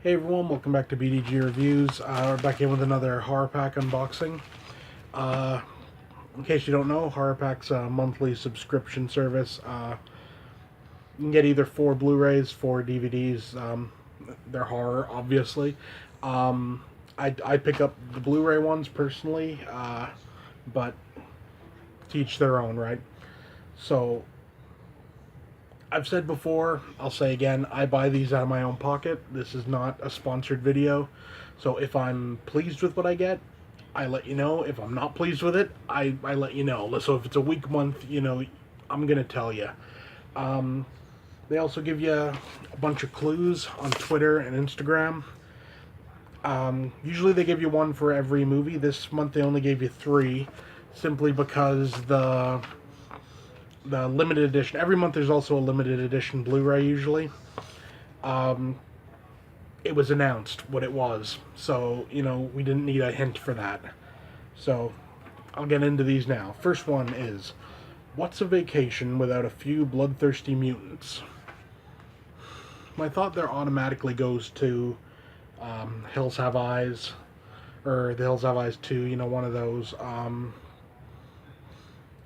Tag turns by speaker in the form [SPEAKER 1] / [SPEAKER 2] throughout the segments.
[SPEAKER 1] Hey everyone, welcome back to BDG Reviews. We're back in with another Horror Pack unboxing. Uh, in case you don't know, Horror Pack's a monthly subscription service. You can get either 4 Blu-rays, 4 DVDs. They're horror, obviously. I pick up the Blu-ray ones personally, but to each their own, right? So I've said before, I'll say again, I buy these out of my own pocket. This is not a sponsored video. So if I'm pleased with what I get, I let you know. If I'm not pleased with it, I let you know. So if it's a weak month, I'm going to tell you. They also give you a bunch of clues on Twitter and Instagram. Usually they give you one for every movie. This month they only gave you 3, simply because the limited edition. Every month there's also a limited edition Blu-ray usually. It was announced what it was, so we didn't need a hint for that. So I'll get into these now. First one is, what's a vacation without a few bloodthirsty mutants? My thought there automatically goes to Hills Have Eyes, or The Hills Have Eyes 2, one of those.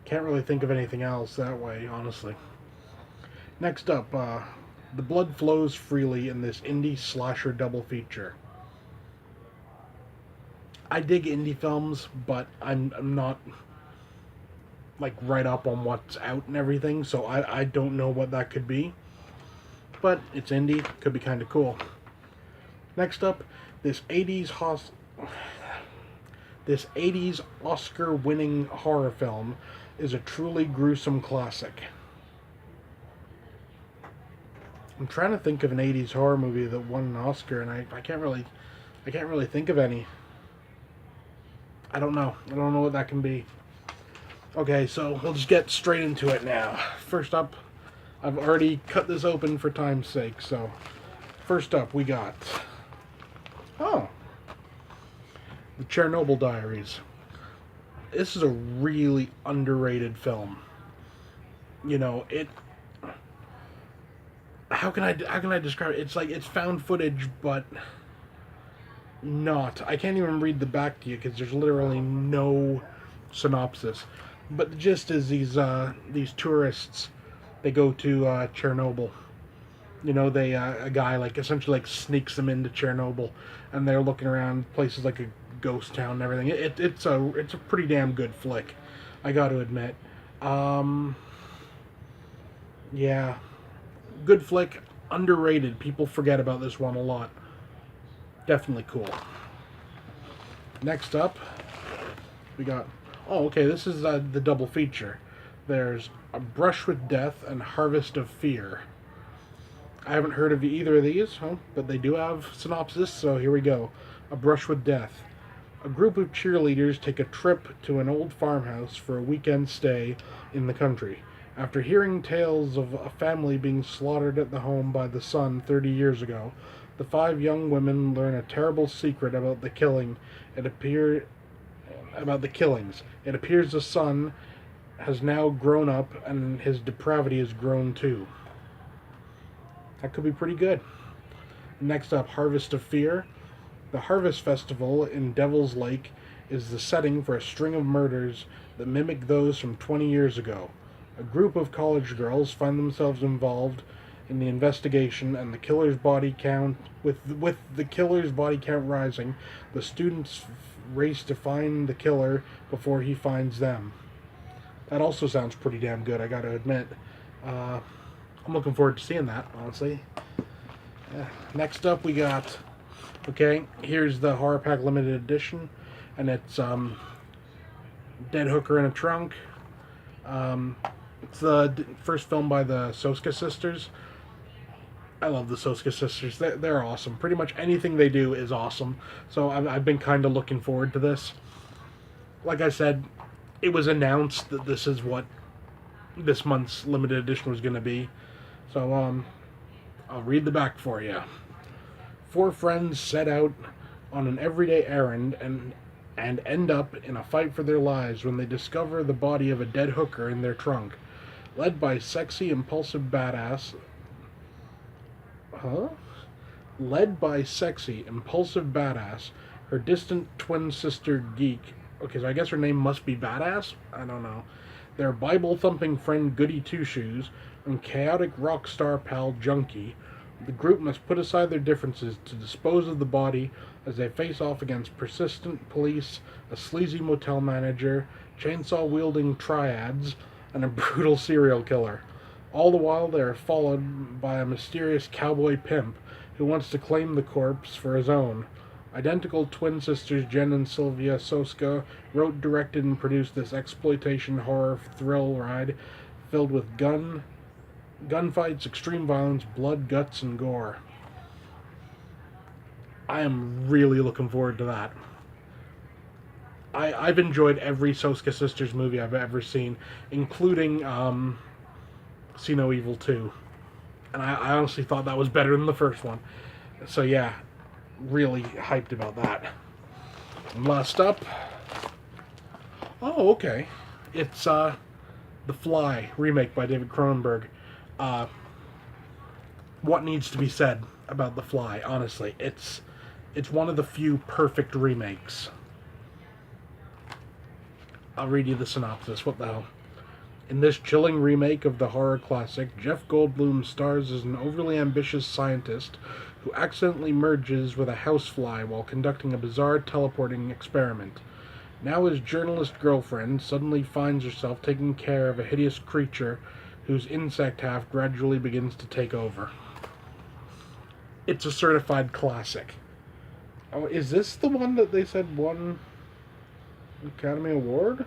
[SPEAKER 1] Can't really think of anything else that way, honestly. Next up, the blood flows freely in this indie slasher double feature. I dig indie films, but I'm not like right up on what's out and everything, so I don't know what that could be. But it's indie, could be kind of cool. Next up, this 80s Oscar-winning horror film is a truly gruesome classic. I'm trying to think of an 80s horror movie that won an Oscar, and I can't really think of any. I don't know what that can be. Okay, so we'll just get straight into it now. First up, I've already cut this open for time's sake, so first up we got the Chernobyl Diaries. This is a really underrated film. It. How can I describe it? It's like it's found footage, but not. I can't even read the back to you because there's literally no synopsis. But the gist is these tourists, they go to Chernobyl. A guy like essentially like sneaks them into Chernobyl, and they're looking around places like a ghost town and everything. It's a pretty damn good flick, I got to admit. Yeah, good flick, underrated. People forget about this one a lot. Definitely cool. Next up, we got. Oh, okay. This is the double feature. There's A Brush with Death and Harvest of Fear. I haven't heard of either of these, but they do have synopsis, so here we go. A Brush with Death. A group of cheerleaders take a trip to an old farmhouse for a weekend stay in the country. After hearing tales of a family being slaughtered at the home by the sun 30 years ago, the 5 young women learn a terrible secret about the killing. About the killings. It appears the son has now grown up and his depravity has grown too. That could be pretty good. Next up, Harvest of Fear. The Harvest Festival in Devil's Lake is the setting for a string of murders that mimic those from 20 years ago. A group of college girls find themselves involved in the investigation, and the killer's body count with the killer's body count rising, the students race to find the killer before he finds them. That also sounds pretty damn good, I gotta admit. I'm looking forward to seeing that, honestly. Next up we got, here's the Horror Pack Limited Edition, and it's Dead Hooker in a Trunk. It's the first film by the Soska sisters. I love the Soska sisters. They're awesome. Pretty much anything they do is awesome. So I've been kind of looking forward to this. Like I said, it was announced that this is what this month's limited edition was going to be. So I'll read the back for you. 4 friends set out on an everyday errand and end up in a fight for their lives when they discover the body of a dead hooker in their trunk. Led by sexy, impulsive badass Led by sexy, impulsive badass, her distant twin sister Geek. Okay, so I guess her name must be Badass? I don't know. Their Bible thumping friend Goody Two Shoes, and chaotic rock star pal Junkie, the group must put aside their differences to dispose of the body as they face off against persistent police, a sleazy motel manager, chainsaw wielding triads, and a brutal serial killer. All the while, they are followed by a mysterious cowboy pimp who wants to claim the corpse for his own. Identical twin sisters Jen and Sylvia Soska wrote, directed, and produced this exploitation horror thrill ride filled with gunfights, extreme violence, blood, guts, and gore. I am really looking forward to that. I've enjoyed every Soska Sisters movie I've ever seen, including See No Evil 2. And I honestly thought that was better than the first one. So yeah, really hyped about that. And last up, oh okay, it's The Fly remake by David Cronenberg. What needs to be said about The Fly? Honestly, it's one of the few perfect remakes. I'll read you the synopsis. What the hell? In this chilling remake of the horror classic, Jeff Goldblum stars as an overly ambitious scientist who accidentally merges with a housefly while conducting a bizarre teleporting experiment. Now his journalist girlfriend suddenly finds herself taking care of a hideous creature whose insect half gradually begins to take over. It's a certified classic. Oh, is this the one that they said won Academy Award?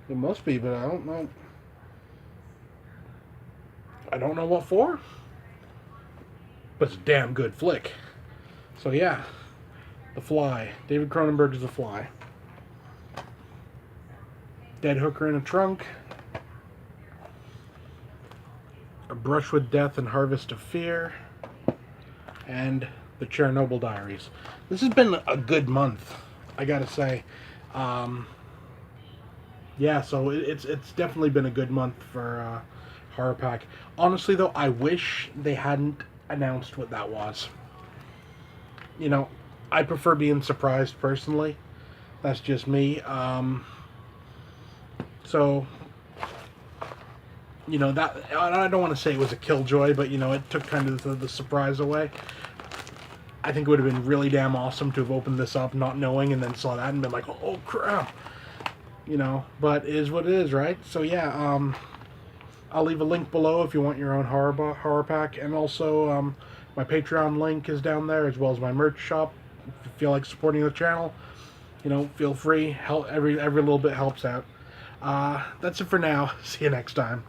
[SPEAKER 1] It must be, but I don't know. I don't know what for. But it's a damn good flick. So yeah, The Fly. David Cronenberg's The Fly. Dead hooker in a trunk. A Brush with Death and Harvest of Fear. And the Chernobyl Diaries. This has been a good month, I gotta say. Yeah, so it's definitely been a good month for Horror Pack. Honestly, though, I wish they hadn't announced what that was. You know, I prefer being surprised personally. That's just me. So, you know, that I don't want to say it was a killjoy, but you know, it took kind of the surprise away. I think it would have been really damn awesome to have opened this up not knowing and then saw that and been like, oh crap. You know, but it is what it is, right? So yeah, I'll leave a link below if you want your own horror pack, and also my Patreon link is down there, as well as my merch shop. If you feel like supporting the channel, you know, feel free. Every little bit helps out. That's it for now. See you next time.